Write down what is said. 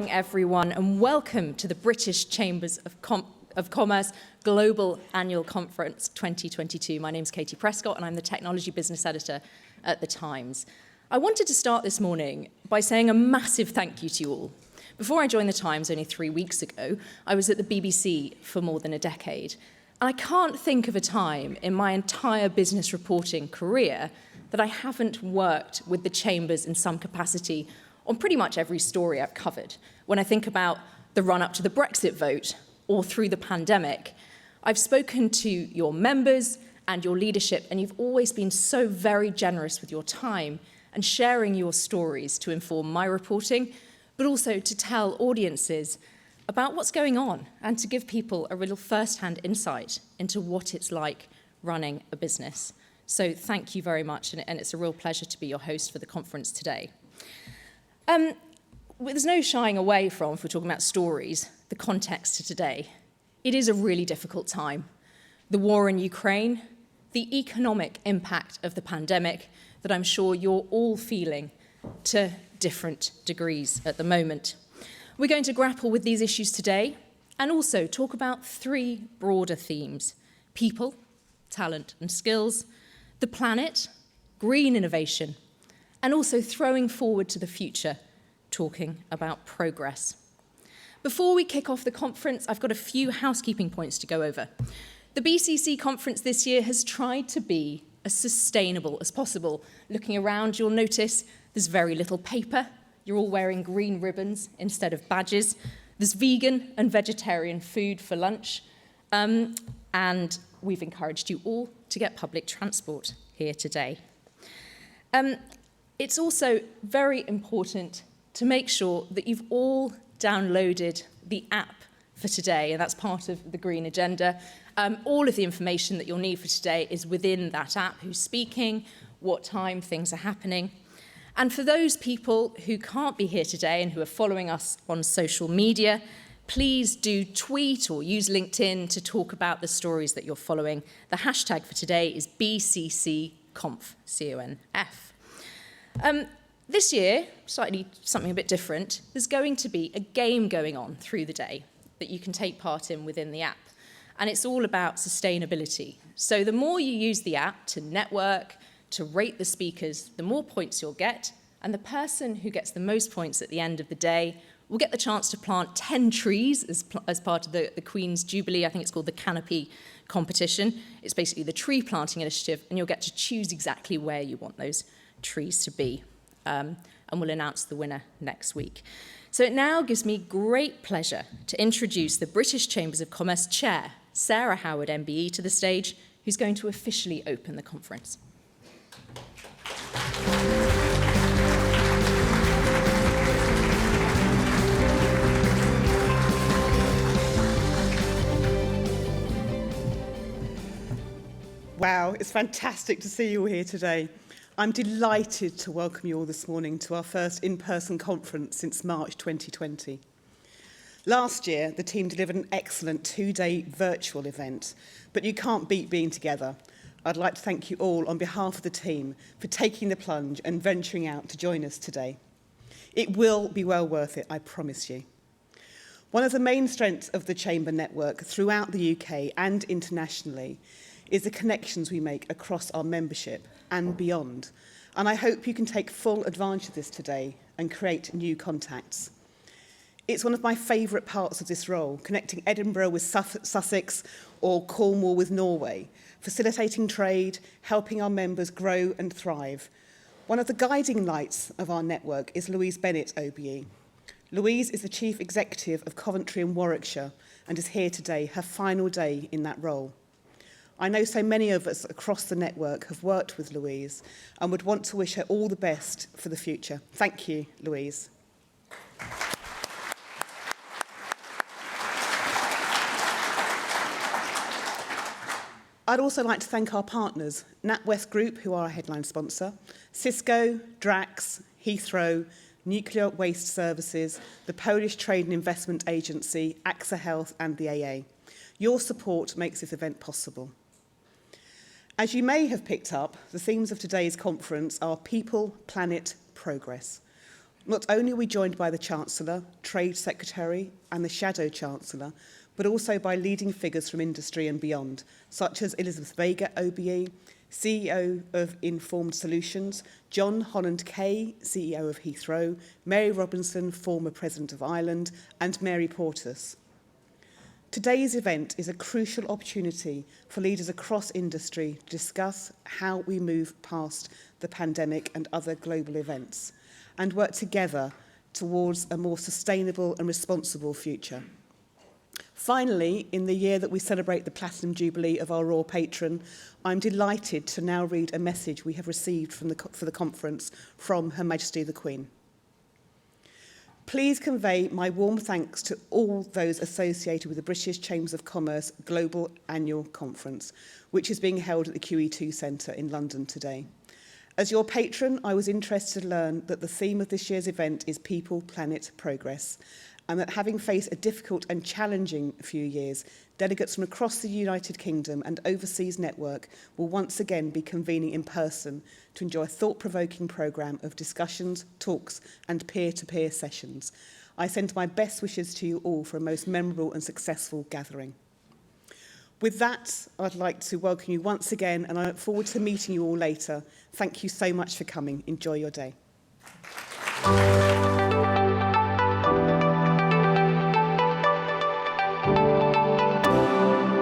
morning, everyone, and welcome to the British Chambers of Commerce Global Annual Conference 2022. My name's Katy Prescott, and I'm the Technology Business Editor at The Times. I wanted to start this morning by saying a massive thank you to you all. Before I joined The Times only 3 weeks ago, I was at the BBC for more than a decade. And I can't think of a time in my entire business reporting career that I haven't worked with the Chambers in some capacity on pretty much every story I've covered. When I think about the run-up to the Brexit vote or through the pandemic, I've spoken to your members and your leadership, and you've always been so very generous with your time and sharing your stories to inform my reporting, but also to tell audiences about what's going on and to give people a real first-hand insight into what it's like running a business. So thank you very much, and it's a real pleasure to be your host for the conference today. There's no shying away from, if we're talking about stories, the context to today. It is a really difficult time. The war in Ukraine, the economic impact of the pandemic that I'm sure you're all feeling to different degrees at the moment. We're going to grapple with these issues today and also talk about three broader themes: people, talent and skills, the planet, green innovation, and also throwing forward to the future, talking about progress. Before we kick off the conference, I've got a few housekeeping points to go over. The BCC conference this year has tried to be as sustainable as possible. Looking around, you'll notice there's very little paper. You're all wearing green ribbons instead of badges. There's vegan and vegetarian food for lunch. And we've encouraged you all to get public transport here today. It's also very important to make sure that you've all downloaded the app for today, and that's part of the Green Agenda. All of the information that you'll need for today is within that app: who's speaking, what time things are happening. And for those people who can't be here today and who are following us on social media, please do tweet or use LinkedIn to talk about the stories that you're following. The hashtag for today is BCCConf, C-O-N-F. This year, something a bit different, there's going to be a game going on through the day that you can take part in within the app. And it's all about sustainability. So the more you use the app to network, to rate the speakers, the more points you'll get. And the person who gets the most points at the end of the day will get the chance to plant 10 trees as part of the Queen's Jubilee. I think it's called the Canopy competition. It's basically the tree planting initiative, and you'll get to choose exactly where you want those trees to be. And we'll announce the winner next week. So it now gives me great pleasure to introduce the British Chambers of Commerce Chair, Sarah Howard MBE, to the stage, who's going to officially open the conference. Wow, it's fantastic to see you all here today. I'm delighted to welcome you all this morning to our first in-person conference since March 2020. Last year, the team delivered an excellent two-day virtual event, but you can't beat being together. I'd like to thank you all on behalf of the team for taking the plunge and venturing out to join us today. It will be well worth it, I promise you. One of the main strengths of the Chamber network throughout the UK and internationally is the connections we make across our membership and beyond. And I hope you can take full advantage of this today and create new contacts. It's one of my favourite parts of this role, connecting Edinburgh with Sussex or Cornwall with Norway, facilitating trade, helping our members grow and thrive. One of the guiding lights of our network is Louise Bennett, OBE. Louise is the Chief Executive of Coventry and Warwickshire and is here today, her final day in that role. I know so many of us across the network have worked with Louise and would want to wish her all the best for the future. Thank you, Louise. I'd also like to thank our partners, NatWest Group, who are our headline sponsor, Cisco, Drax, Heathrow, Nuclear Waste Services, the Polish Trade and Investment Agency, AXA Health and the AA. Your support makes this event possible. As you may have picked up, the themes of today's conference are people, planet, progress. Not only are we joined by the Chancellor, Trade Secretary and the Shadow Chancellor, but also by leading figures from industry and beyond, such as Elizabeth Vega, OBE, CEO of Informed Solutions, John Holland-Kay, CEO of Heathrow, Mary Robinson, former President of Ireland, and Mary Portas. Today's event is a crucial opportunity for leaders across industry to discuss how we move past the pandemic and other global events and work together towards a more sustainable and responsible future. Finally, in the year that we celebrate the Platinum Jubilee of our Royal Patron, I'm delighted to now read a message we have received for the conference from Her Majesty the Queen. Please convey my warm thanks to all those associated with the British Chambers of Commerce Global Annual Conference, which is being held at the QE2 Centre in London today. As your patron, I was interested to learn that the theme of this year's event is People, Planet, Progress, and that having faced a difficult and challenging few years, delegates from across the United Kingdom and overseas network will once again be convening in person to enjoy a thought-provoking programme of discussions, talks and peer-to-peer sessions. I send my best wishes to you all for a most memorable and successful gathering. With that, I'd like to welcome you once again, and I look forward to meeting you all later. Thank you so much for coming. Enjoy your day.